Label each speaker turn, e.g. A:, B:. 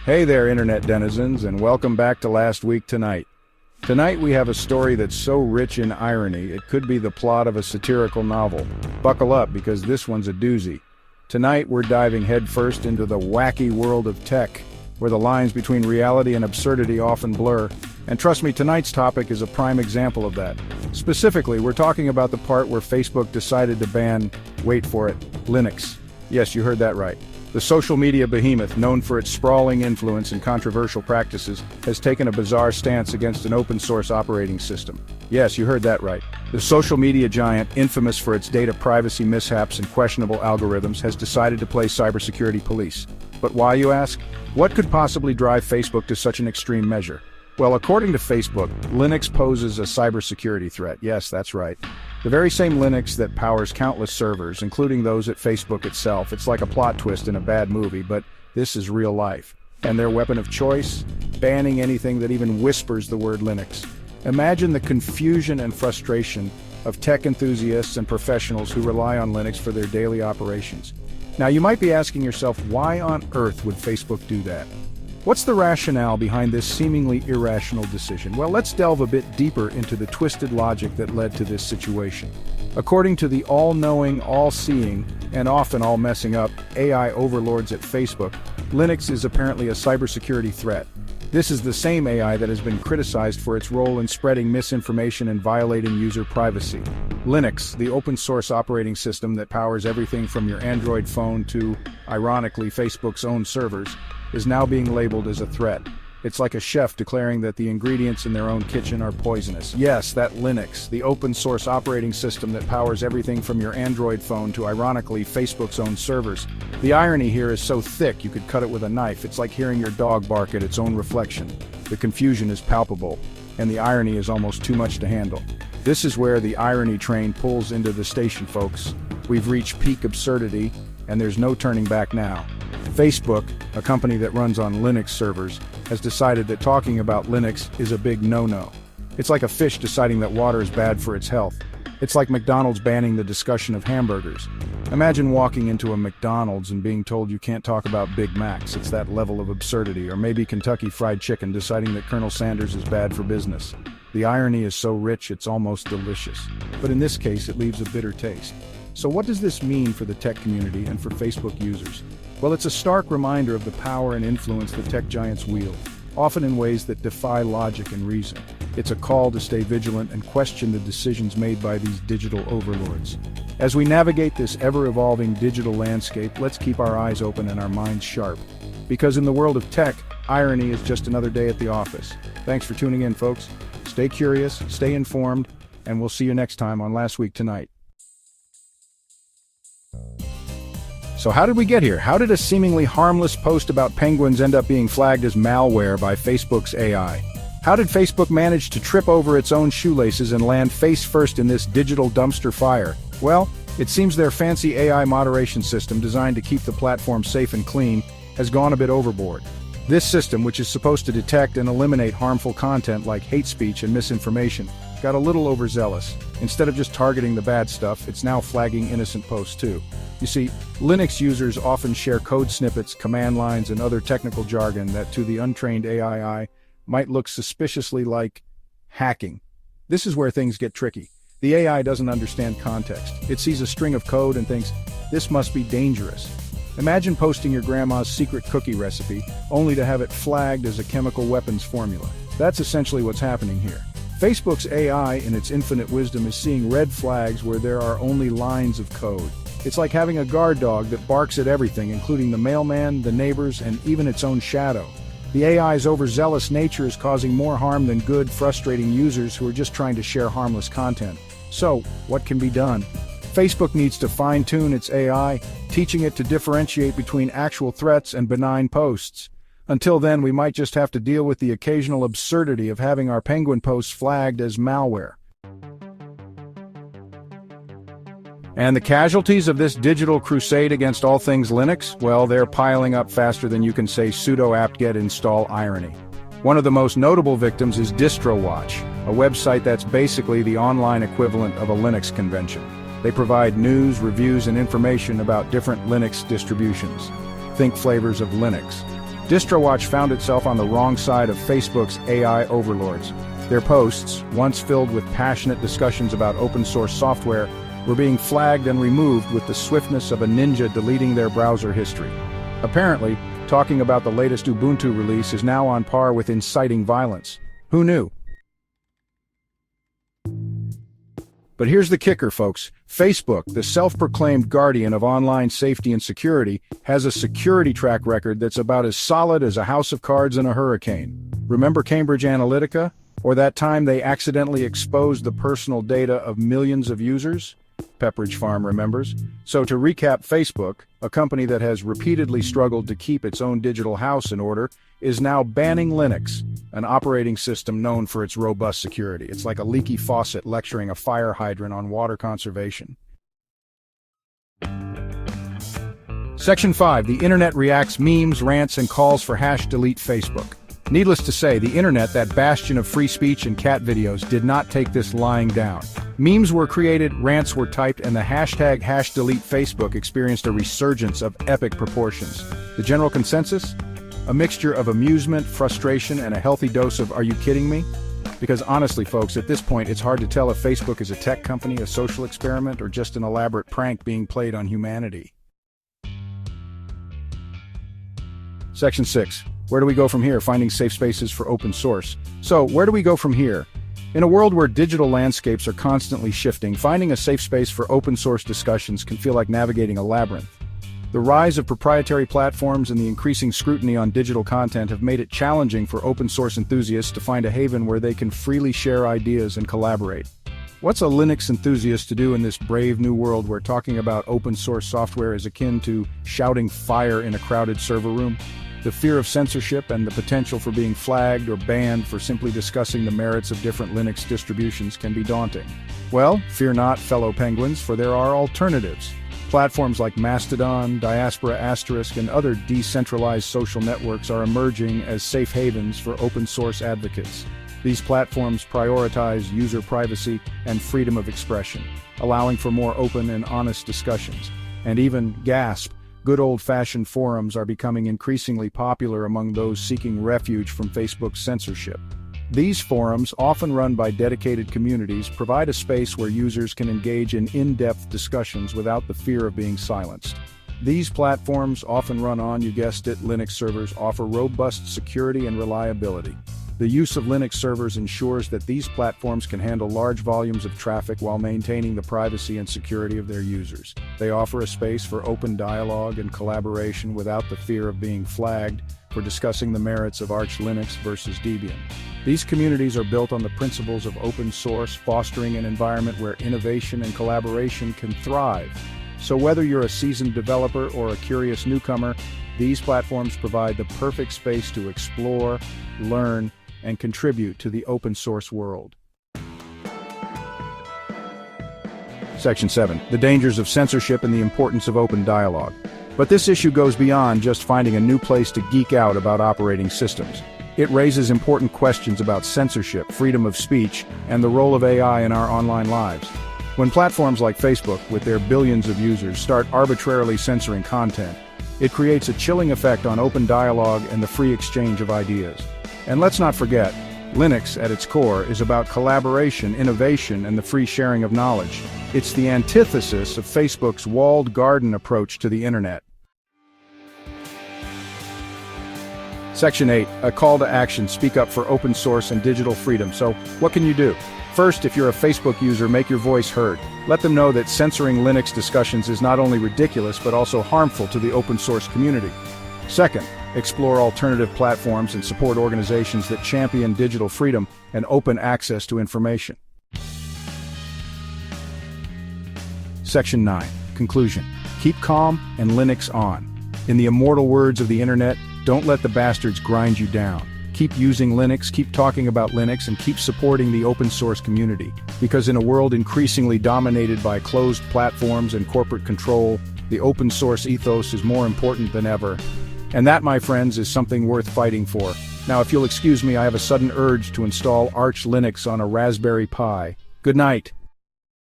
A: Hey there, Internet denizens, and welcome back to Last Week Tonight. Tonight we have a story that's so rich in irony, it could be the plot of a satirical novel. Buckle up, because this one's a doozy. Tonight we're diving headfirst into the wacky world of tech, where the lines between reality and absurdity often blur. And trust me, tonight's topic is a prime example of that. Specifically, we're talking about the part where Facebook decided to ban, wait for it, Linux. Yes, you heard that right. The social media behemoth, known for its sprawling influence and controversial practices, has taken a bizarre stance against an open-source operating system. Yes, you heard that right. The social media giant, infamous for its data privacy mishaps and questionable algorithms, has decided to play cybersecurity police. But why, you ask? What could possibly drive Facebook to such an extreme measure? Well, according to Facebook, Linux poses a cybersecurity threat. Yes, that's right. The very same Linux that powers countless servers, including those at Facebook itself. It's like a plot twist in a bad movie, but this is real life. And their weapon of choice? Banning anything that even whispers the word Linux. Imagine the confusion and frustration of tech enthusiasts and professionals who rely on Linux for their daily operations. Now, you might be asking yourself, why on earth would Facebook do that? What's the rationale behind this seemingly irrational decision? Well, let's delve a bit deeper into the twisted logic that led to this situation. According to the all-knowing, all-seeing, and often all-messing up AI overlords at Facebook, Linux is apparently a cybersecurity threat. This is the same AI that has been criticized for its role in spreading misinformation and violating user privacy. Linux, the open-source operating system that powers everything from your Android phone to, ironically, Facebook's own servers, is now being labeled as a threat. It's like a chef declaring that the ingredients in their own kitchen are poisonous. Yes, that Linux, the open-source operating system that powers everything from your Android phone to, ironically, Facebook's own servers. The irony here is so thick you could cut it with a knife. It's like hearing your dog bark at its own reflection. The confusion is palpable, and the irony is almost too much to handle. This is where the irony train pulls into the station, folks. We've reached peak absurdity, and there's no turning back now. Facebook, a company that runs on Linux servers, has decided that talking about Linux is a big no-no. It's like a fish deciding that water is bad for its health. It's like McDonald's banning the discussion of hamburgers. Imagine walking into a McDonald's and being told you can't talk about Big Macs. It's that level of absurdity. Or maybe Kentucky Fried Chicken deciding that Colonel Sanders is bad for business. The irony is so rich it's almost delicious. But in this case, it leaves a bitter taste. So what does this mean for the tech community and for Facebook users? Well, it's a stark reminder of the power and influence the tech giants wield, often in ways that defy logic and reason. It's a call to stay vigilant and question the decisions made by these digital overlords. As we navigate this ever-evolving digital landscape, let's keep our eyes open and our minds sharp. Because in the world of tech, irony is just another day at the office. Thanks for tuning in, folks. Stay curious, stay informed, and we'll see you next time on Last Week Tonight. So how did we get here? How did a seemingly harmless post about penguins end up being flagged as malware by Facebook's AI? How did Facebook manage to trip over its own shoelaces and land face first in this digital dumpster fire? Well, it seems their fancy AI moderation system designed to keep the platform safe and clean has gone a bit overboard. This system, which is supposed to detect and eliminate harmful content like hate speech and misinformation, got a little overzealous. Instead of just targeting the bad stuff, it's now flagging innocent posts too. You see, Linux users often share code snippets, command lines, and other technical jargon that to the untrained AI eye might look suspiciously like hacking. This is where things get tricky. The AI doesn't understand context. It sees a string of code and thinks, this must be dangerous. Imagine posting your grandma's secret cookie recipe, only to have it flagged as a chemical weapons formula. That's essentially what's happening here. Facebook's AI, in its infinite wisdom, is seeing red flags where there are only lines of code. It's like having a guard dog that barks at everything, including the mailman, the neighbors, and even its own shadow. The AI's overzealous nature is causing more harm than good, frustrating users who are just trying to share harmless content. So, what can be done? Facebook needs to fine-tune its AI, teaching it to differentiate between actual threats and benign posts. Until then, we might just have to deal with the occasional absurdity of having our penguin posts flagged as malware. And the casualties of this digital crusade against all things Linux? Well, they're piling up faster than you can say sudo apt-get install irony. One of the most notable victims is DistroWatch, a website that's basically the online equivalent of a Linux convention. They provide news, reviews, and information about different Linux distributions. Think flavors of Linux. DistroWatch found itself on the wrong side of Facebook's AI overlords. Their posts, once filled with passionate discussions about open-source software, were being flagged and removed with the swiftness of a ninja deleting their browser history. Apparently, talking about the latest Ubuntu release is now on par with inciting violence. Who knew? But here's the kicker, folks. Facebook, the self-proclaimed guardian of online safety and security, has a security track record that's about as solid as a house of cards in a hurricane. Remember Cambridge Analytica? Or that time they accidentally exposed the personal data of millions of users? Pepperidge Farm remembers. So to recap, Facebook, a company that has repeatedly struggled to keep its own digital house in order, is now banning Linux, an operating system known for its robust security. It's like a leaky faucet lecturing a fire hydrant on water conservation. Section 5. The Internet reacts memes, rants, and calls for #delete Facebook. Needless to say, the internet, that bastion of free speech and cat videos, did not take this lying down. Memes were created, rants were typed, and the hashtag #DeleteFacebook experienced a resurgence of epic proportions. The general consensus? A mixture of amusement, frustration, and a healthy dose of "are you kidding me?" Because honestly, folks, at this point, it's hard to tell if Facebook is a tech company, a social experiment, or just an elaborate prank being played on humanity. Section 6. Where do we go from here? Finding safe spaces for open source. So, where do we go from here? In a world where digital landscapes are constantly shifting, finding a safe space for open source discussions can feel like navigating a labyrinth. The rise of proprietary platforms and the increasing scrutiny on digital content have made it challenging for open source enthusiasts to find a haven where they can freely share ideas and collaborate. What's a Linux enthusiast to do in this brave new world where talking about open source software is akin to shouting fire in a crowded server room? The fear of censorship and the potential for being flagged or banned for simply discussing the merits of different Linux distributions can be daunting. Well, fear not, fellow penguins, for there are alternatives. Platforms like Mastodon, Diaspora Asterisk, and other decentralized social networks are emerging as safe havens for open source advocates. These platforms prioritize user privacy and freedom of expression, allowing for more open and honest discussions. And even, gasp, good old-fashioned forums are becoming increasingly popular among those seeking refuge from Facebook's censorship. These forums, often run by dedicated communities, provide a space where users can engage in in-depth discussions without the fear of being silenced. These platforms, often run on, you guessed it, Linux servers, offer robust security and reliability. The use of Linux servers ensures that these platforms can handle large volumes of traffic while maintaining the privacy and security of their users. They offer a space for open dialogue and collaboration without the fear of being flagged for discussing the merits of Arch Linux versus Debian. These communities are built on the principles of open source, fostering an environment where innovation and collaboration can thrive. So whether you're a seasoned developer or a curious newcomer, these platforms provide the perfect space to explore, learn, and contribute to the open source world. Section 7. The dangers of censorship and the importance of open dialogue. But this issue goes beyond just finding a new place to geek out about operating systems. It raises important questions about censorship, freedom of speech, and the role of AI in our online lives. When platforms like Facebook, with their billions of users, start arbitrarily censoring content, it creates a chilling effect on open dialogue and the free exchange of ideas. And let's not forget, Linux, at its core, is about collaboration, innovation, and the free sharing of knowledge. It's the antithesis of Facebook's walled garden approach to the internet. Section 8. A call to action. Speak up for open source and digital freedom. So, what can you do? First, if you're a Facebook user, make your voice heard. Let them know that censoring Linux discussions is not only ridiculous but also harmful to the open source community. Second, explore alternative platforms and support organizations that champion digital freedom and open access to information. Section 9. Conclusion. Keep calm and Linux on. In the immortal words of the internet, don't let the bastards grind you down. Keep using Linux, keep talking about Linux, and keep supporting the open source community. Because in a world increasingly dominated by closed platforms and corporate control, the open source ethos is more important than ever. And that, my friends, is something worth fighting for. Now, if you'll excuse me, I have a sudden urge to install Arch Linux on a Raspberry Pi. Good night.